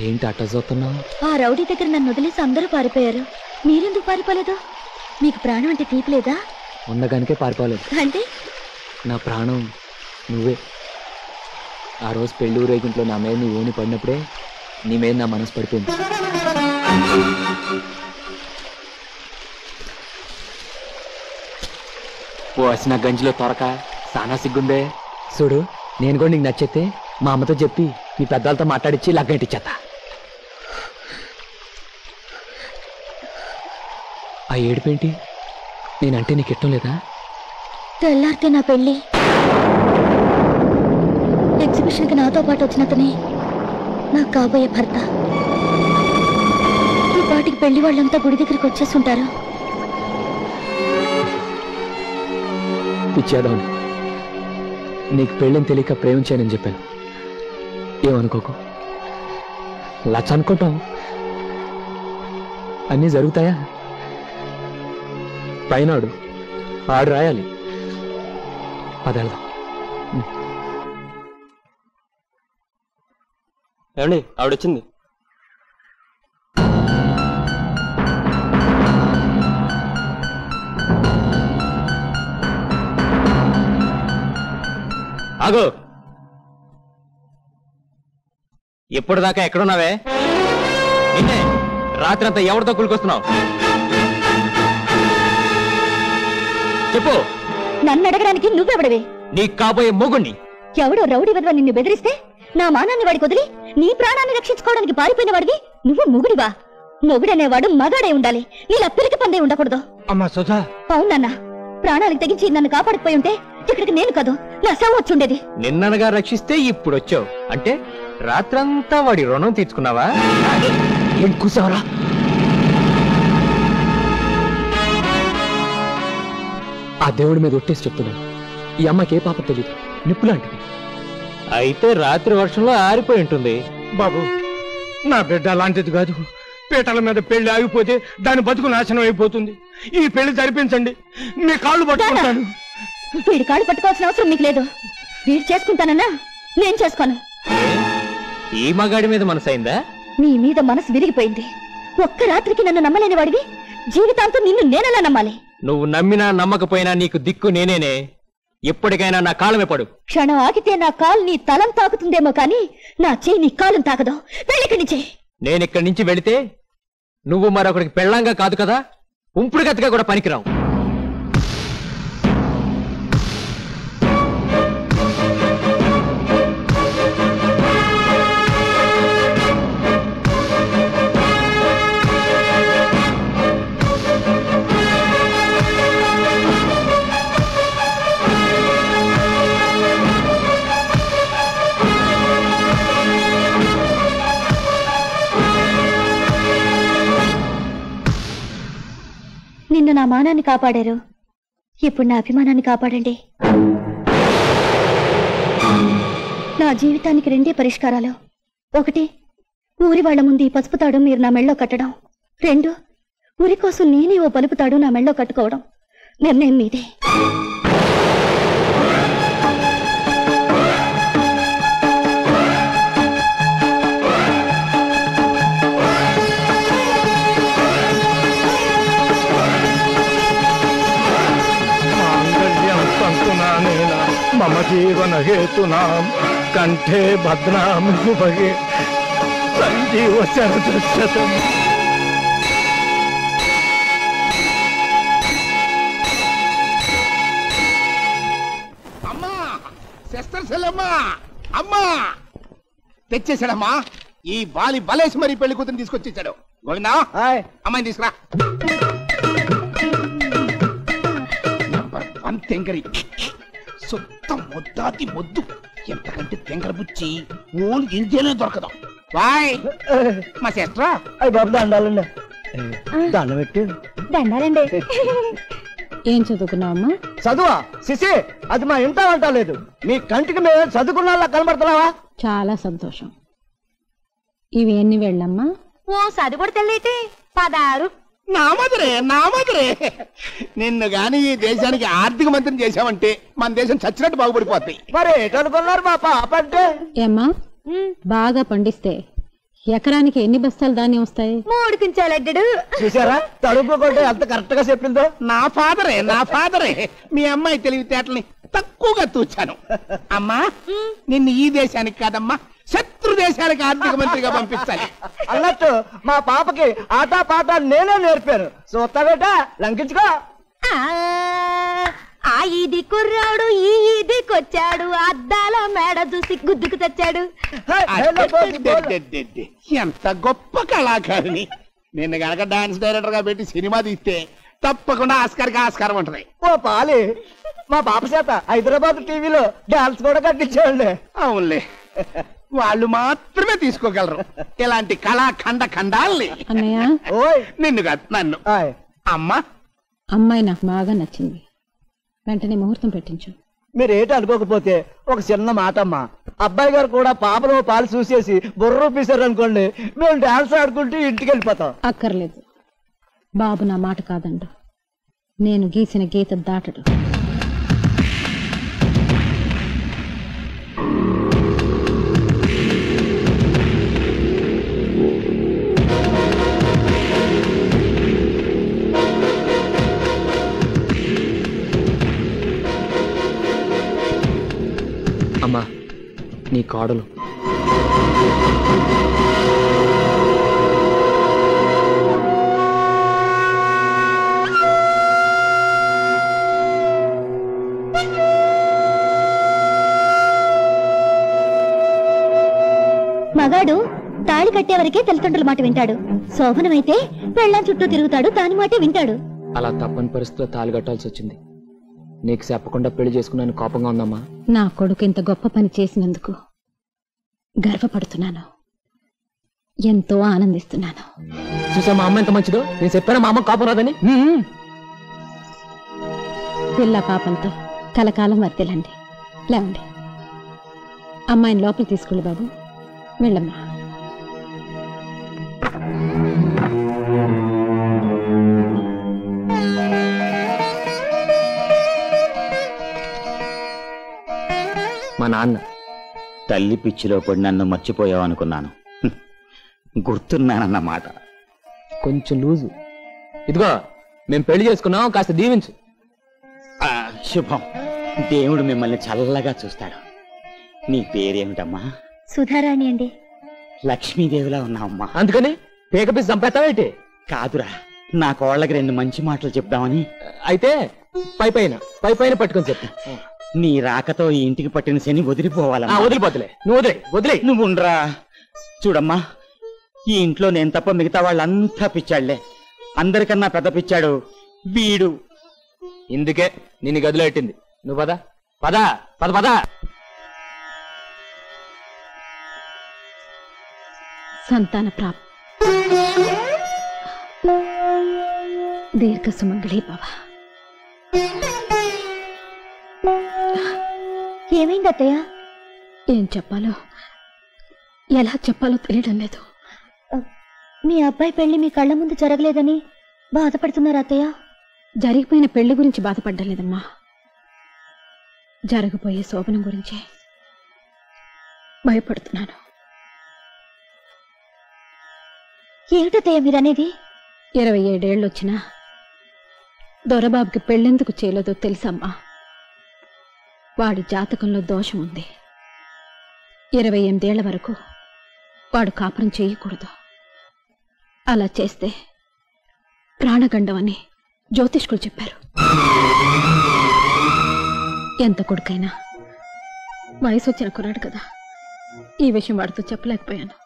ఏంటి అట్ట చూస్తున్నావు? ఆ రౌడీ దగ్గర నన్ను వదిలేసి అందరూ పారిపోయారు. మీరెందుకు పారిపోలేదు? మీకు ప్రాణం అంటే తీపలేదా? ఉన్నగానికే పారిపోలేదు. అంటే నా ప్రాణం నువ్వే. ఆ రోజు పెళ్లి ఊరేగింట్లో నా మీద నీ ఓని పడినప్పుడే నీ మీద నా మనసు పడిపోయింది. పోసిన గంజిలో తొరక సానా సిగ్గుందే. చూడు, నేను కూడా నీకు నచ్చితే మా అమ్మతో చెప్పి మీ పెద్దలతో మాట్లాడిచ్చి లగ్గంటిచ్చేత. ఆ ఏడుపేంటి? నేనంటే నీకు ఇష్టం లేదా? తెల్లారితే నా పెళ్ళి. ఎగ్జిబిషన్కి నాతో పాటు వచ్చినతనే నాకు కాబోయే భర్త. ఈ పాటికి పెళ్లి వాళ్ళంతా గుడి దగ్గరికి వచ్చేసి ఉంటారు. పిచ్చేదాన్ని, నీకు పెళ్ళని తెలియక ప్రేమించానని చెప్పాను. ఏమనుకోకు. లచ్చ అనుకుంటాం, అన్నీ జరుగుతాయా? పైనాడు ఆడు రాయాలి. పదేళ్దాం. ఏమండి, ఆవిడొచ్చింది. ఆగు. ఎప్పటిదాకా ఎక్కడున్నావే? నిన్నే రాత్రి అంతా ఎవరితో కులుకొస్తున్నావు? చెప్పు. నన్ను అడగడానికి నువ్వెవడవే? నీ కాబోయే మొగుణ్ణి. ఎవడో రౌడీ వద్ద నిన్ను బెదిరిస్తే నా మానాన్ని వాడికి వదిలి నీ ప్రాణాన్ని రక్షించుకోవడానికి పారిపోయిన వాడివి నువ్వు మొగుడివా? మొగుడనేవాడు మగాడే ఉండాలి, నీలా పిరికి పందే ఉండకూడదు. అమ్మా సుధా. అవునన్నా, ప్రాణాలకు తెగించి నన్ను కాపాడకపోయి ఉంటే ఇక్కడికి నేను కాదు, నా శవం వచ్చుండేది. నిన్ననగా రక్షిస్తే ఇప్పుడు వచ్చావు అంటే రాత్రంతా వాడి రుణం తీర్చుకున్నావా? ఏం కూసావరా? ఆ దేవుడి మీద ఒట్టేసి చెప్తున్నాను, ఈ అమ్మకి ఏ పాప తెలియదు, నిప్పులాంటిది. అయితే రాత్రి వర్షంలో ఆరిపోయి ఉంటుంది. బాబు, నా బిడ్డ అలాంటిది కాదు. పీటల మీద పెళ్లి ఆగిపోతే దాని బతుకు నాశనం అయిపోతుంది. ఈ పెళ్లి జరిపించండి, మీ కాళ్ళు పట్టుకుంటాను. వీడి కాళ్ళు పట్టుకోవాల్సిన అవసరం నీకు లేదు. వీడు చేసుకుంటానన్నా నేను చేసుకోను. ఈ మగాడి మీద మనసైందా? నీ మీద మనసు విరిగిపోయింది. ఒక్క రాత్రికి నన్ను నమ్మలేని వాడివి, జీవితాంతం నిన్ను నేనెలా నమ్మాలి? నువ్వు నమ్మినా నమ్మకపోయినా నీకు దిక్కు నేనేనే. ఎప్పటికైనా నా కాళ్ళమే పడు. క్షణం ఆగితే నా కాలు నీ తలం తాకుతుందేమో కానీ నా చెయ్యి నీ కాలం తాకదు. వెళ్ళిక్కడి నుంచి. నేనిక్కడి నుంచి వెళితే నువ్వు మరొకరికి పెళ్ళంగా కాదు కదా, ఉంపుడు గతిగా కూడా పనికిరావు. నిన్ను నా మానాన్ని కాపాడారు, ఇప్పుడు నా అభిమానాన్ని కాపాడండి. నా జీవితానికి రెండే పరిష్కారాలు. ఒకటి, ఊరి వాళ్ల ముందు ఈ పసుపు తాడు మీరు నా మెళ్ళో కట్టడం. రెండు, ఊరి కోసం నేనే ఓ పలుపు తాడు నా మెళ్ళో కట్టుకోవడం. నిర్ణయం మీదే. మమ జీవన హేతునాం కంఠే భద్నాం శుభగే సంజీవ శరదశతం. అమ్మా, సిస్టర్ సెల్లమ్మా, అమ్మా తెచ్చేసాడమ్మా. ఈ బాలి బలేసి మరీ పెళ్లి కూతురు తీసుకొచ్చేసాడు. గోవిందా, అమ్మాయిని తీసుకురా. నంబర్ 1 తెంగరి, సొంత మొద్దాతి మొద్దు. ఎంతకంటే తెంగర బుచ్చి ఓన్ ఇండియాలో దొరకదు. వాయ్ మా సిస్టరా. అయ్యి బాబు, దండాలండి. దండం పెట్టి. దండాలండి. ఏం చదువుకున్నావమ్మా? చదువా సిసి? అది మా ఇంట వంట లేదు. మీ కంటికి మేము చదువుకున్నా కనబడుతున్నావా? చాలా సంతోషం. ఇవి ఎన్ని వెళ్ళమ్మా? ఓ చదువు కూడా తెల్లైతే 16. నా మధురే నిన్ను గాని ఈ దేశానికి ఆర్థిక మంత్రిని చేశావంటే మన దేశం చచ్చినట్టు బాగుపడిపోతాయి. మరి ఏటనుకున్నారు మా పాప అంటే? ఏమ్మా, బాగా పండిస్తే ఎకరానికి ఎన్ని బస్తాలు ధాన్యం వస్తాయి? 3 కించాలడ్డాడు. చూసారా తడుపు కొట్టే అంత కరెక్ట్ గా చెప్పిందో. నా ఫాదరే మీ అమ్మాయి తెలివితేటల్ని తక్కువగా తూచాను. అమ్మా నిన్ను ఈ దేశానికి కాదమ్మా శత్రు దేశానికి ఆర్థిక మంత్రిగా పంపించాలి. అన్నట్టు మా పాపకి ఆటా పాట నేనే నేర్పాను. చూస్తావేట లంకించుకో. ఆ ఈది కుర్రాడు ఈ ఈదికొచ్చాడు, అద్దాల మేడ చూసి గుద్దుకు తెచ్చాడు. ఎంత గొప్ప కళాకారిని. నిన్ను గనక డాన్స్ డైరెక్టర్ గా పెట్టి సినిమా తీస్తే తప్పకుండా ఆస్కారం ఉంటది. ఓ పాలి మా పాప చేత హైదరాబాద్ టీవీలో డాన్స్ కూడా కట్టించాడు. అవునులే, వాళ్ళు మాత్రమే తీసుకోగలరు ఇలాంటి ఖండాల్ని. అన్నయ్య, ఓయ్ నిన్ను కాదు నన్ను. అమ్మా అమ్మాయి నాకు బాగా నచ్చింది, వెంటనే ముహూర్తం పెట్టించు. మీరేటి అనుకోకపోతే ఒక చిన్న మాట అమ్మా. అబ్బాయి గారు కూడా పాపలో పాలు చూసేసి బుర్ర ఊపేశారు అనుకోండి, మేము డాన్స్ ఆడుకుంటూ ఇంటికి వెళ్ళిపోతాం. అక్కర్లేదు, బాబు నా మాట కాదండు, నేను గీసిన గీత దాటడు. అమ్మా నీ కాడలు. మగాడు తాళి కట్టేవరకే తల్లిదండ్రుల మాట వింటాడు. శోభనమైతే పెళ్ళాం చుట్టూ తిరుగుతాడు, దాని మాటే వింటాడు. అలా తప్పని పరిస్థితిలో తాళి కట్టాల్సి వచ్చింది. నీకు చెప్పకుండా పెళ్లి చేసుకున్నాను కోపంగా ఉందమ్మా. నా కొడుకు ఇంత గొప్ప పని చేసినందుకు గర్వపడుతున్నాను, ఎంతో ఆనందిస్తున్నాను. చూసా మా అమ్మ ఎంత మంచిదో. నేను చెప్పాను మా అమ్మ కోపం రాదని. పిల్ల పాపంతో కలకాలం వర్తిల్లండి. లేవండి, అమ్మాయిని లోపలికి తీసుకెళ్ళి బాబు. వెళ్ళమ్మా. మా నాన్న తల్లి పిచ్చిలో పడి నన్ను మర్చిపోయావు అనుకున్నాను. గుర్తున్నానన్నమాట. కొంచెం లూజు. ఇదిగో మేము పెళ్లి చేసుకున్నాం, కాస్త దీవించు. శుభం. దేవుడు మిమ్మల్ని చల్లగా చూస్తాడు. నీ పేరేమిటమ్మా? సుధారాణి అండి. లక్ష్మీదేవిలా ఉన్నావమ్మా. అందుకని పేకపీసి చంపేస్తావేంటి? కాదురా, నా కోళ్ళకి 2 మంచి మాటలు చెప్దామని. అయితే పై పైన పట్టుకొని చెప్పు. నీ రాకతో ఈ ఇంటికి పట్టిన శని వదిలిపోవాలా? వదిలిపోతలే, నువ్వు వదిలే. నువ్వు ఉండరా. చూడమ్మా, ఈ ఇంట్లో నేను తప్ప మిగతా వాళ్ళంతా పిచ్చాళ్లే. అందరికన్నా పెద్ద పిచ్చాడు వీడు. ఇందుకే నిన్ను గదిలో పెట్టింది. నువ్వు పద పద పద పద. సంతాన ప్రాప్ దీర్ఘ సుమంగళి భవ. ఏమైంది అత్తయ్య? ఏం చెప్పాలో ఎలా చెప్పాలో తెలియడం లేదు. మీ అబ్బాయి పెళ్లి మీ కళ్ళ ముందు జరగలేదని బాధపడుతున్నారు అత్తయ్య? జరిగిపోయిన పెళ్లి గురించి బాధపడ్డలేదమ్మా, జరగబోయే శోభనం గురించే భయపడుతున్నాను. ఏమిటత్తయ్య మీరనేది? 27 ఏళ్ళు వచ్చినా దొరబాబుకి పెళ్ళెందుకు చేయలేదో తెలుసమ్మా. వాడి జాతకంలో దోషం ఉంది. 28 ఏళ్ల వరకు వాడు కాపురం చేయకూడదు. అలా చేస్తే ప్రాణగండం అని జ్యోతిష్కులు చెప్పారు. ఎంత కొడుకైనా వయసు వచ్చిన కుర్రాడు కదా, ఈ విషయం వాడితో చెప్పలేకపోయాను.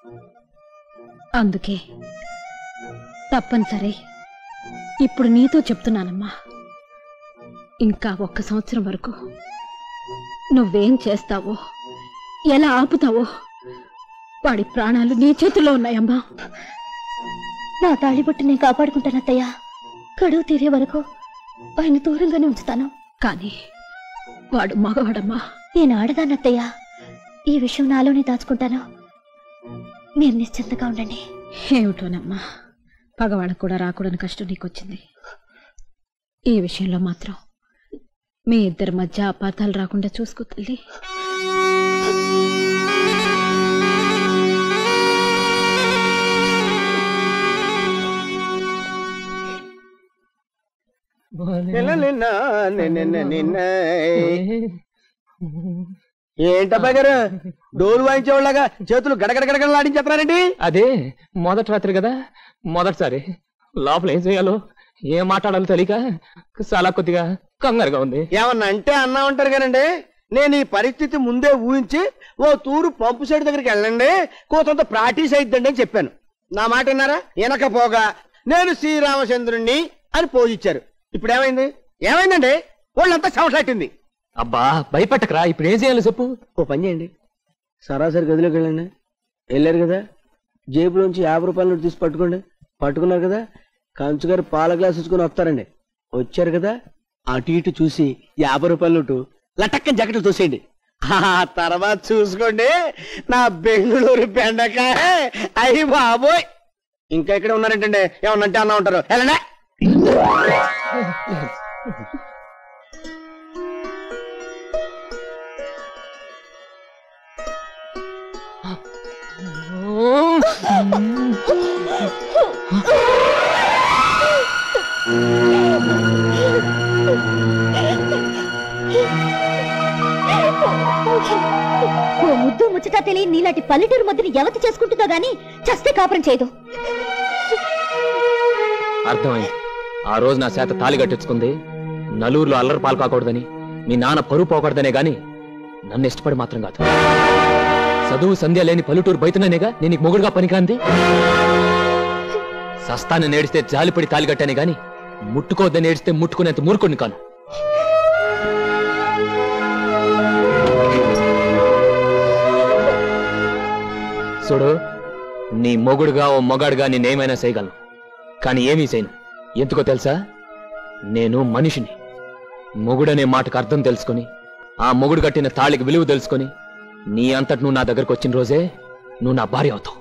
అందుకే తప్పనిసరి ఇప్పుడు నీతో చెప్తున్నానమ్మా. ఇంకా 1 సంవత్సరం వరకు నువ్వేం చేస్తావో, ఎలా ఆపుతావో వాడి ప్రాణాలు నీ చేతుల్లో ఉన్నాయమ్మా. నా తాళిబొట్టు నేను కాపాడుకుంటానత్తయ్య. గడువు తీరే వరకు ఆయన దూరంగానే ఉంచుతాను. కానీ వాడు మగవాడమ్మా. నేను ఆడదానత్తయ్య. ఈ విషయం నాలోనే దాచుకుంటాను. మీరు నిశ్చింతగా ఉండండి. ఏమిటోనమ్మా, పగవాళ్ళకు కూడా రాకూడని కష్టం నీకొచ్చింది. ఈ విషయంలో మాత్రం మీ ఇద్దరి మధ్య అపార్థాలు రాకుండా చూసుకో తల్లి. ఏంటబ్బా గారు డోలు వాయించేవాళ్ళగా చేతులు గడగడగడగడలాడించేస్తున్నారండి? అదే మొదటి రాత్రి కదా, మొదటిసారి లోపల ఏం చేయాలో ఏం మాట్లాడాలో తెలియక చాలా కొద్దిగా కంగారుగా ఉంది. ఏమన్నా అంటే అన్నా ఉంటారు కానండి. నేను ఈ పరిస్థితి ముందే ఊహించి ఓ తూరు పంపు సైడ్ దగ్గరికి వెళ్ళండి, కోతంత ప్రాక్టీస్ అయిద్దండి అని చెప్పాను. నా మాట విన్నారా? వెనకపోగా నేను శ్రీరామచంద్రుణ్ణి అని పోజిచ్చారు. ఇప్పుడు ఏమైందండి? వాళ్ళంతా సంవత్సరాటింది. అబ్బా భయపెట్టకరా, ఇప్పుడు ఏం చేయాలో చెప్పు. ఓ పని చేయండి, సరాసరి గదిలోకి వెళ్ళండి. వెళ్ళారు కదా, జేబులోంచి 50 రూపాయల నోటు తీసి పట్టుకోండి. పట్టుకున్నారు కదా, కంచుగారు పాల గ్లాస్ ఇచ్చుకుని వస్తారండి. వచ్చారు కదా, అటు ఇటు చూసి 50 రూపాయల నోటు లటక్కని జాకెట్లు తోసేయండి. ఆ తర్వాత చూసుకోండి నా బెంగళూరు బెండకాయ. అయ్యి బాబోయ్, ఇంకా ఇక్కడ ఉన్నారంటండి. ఏమన్నంటే అన్నా ఉంటారు. వెళ్ళండి. ఓ ముద్దు ముచ్చట తెలియని నీలాంటి పల్లెటూరు మధ్యని ఎవతి చేసుకుంటుందో గాని చస్తే కాపురం చేయదు. అర్థమైంది. ఆ రోజు నా చేత తాళి కట్టించుకుంది నలుగురిలో అల్లరి పాలు కాకూడదని, మీ నాన్న పరువు పోకూడదనే గాని నన్ను ఇష్టపడి మాత్రం కాదు. చదువు సంధ్య లేని పల్లెటూరు బయటనేగా నేను నీకు మొగుడుగా పనికాంది. సస్తాన్ని నేడిస్తే జాలిపడి తాళి కట్టానే గాని ముట్టుకోవద్దని ఏడిస్తే ముట్టుకునేంత మూర్ఖుడిని కాను. చూడు, నీ మొగుడుగా ఓ మొగాడుగా నేనేమైనా చేయగలను, కానీ ఏమీ చేయను. ఎందుకో తెలుసా? నేను మనిషిని. మొగుడనే మాటకు అర్థం తెలుసుకొని, ఆ మొగుడు కట్టిన తాళికి విలువ తెలుసుకొని, నీ అంతటి నువ్వు నా దగ్గరకు వచ్చిన రోజే నువ్వు నా భార్య అవుతావు.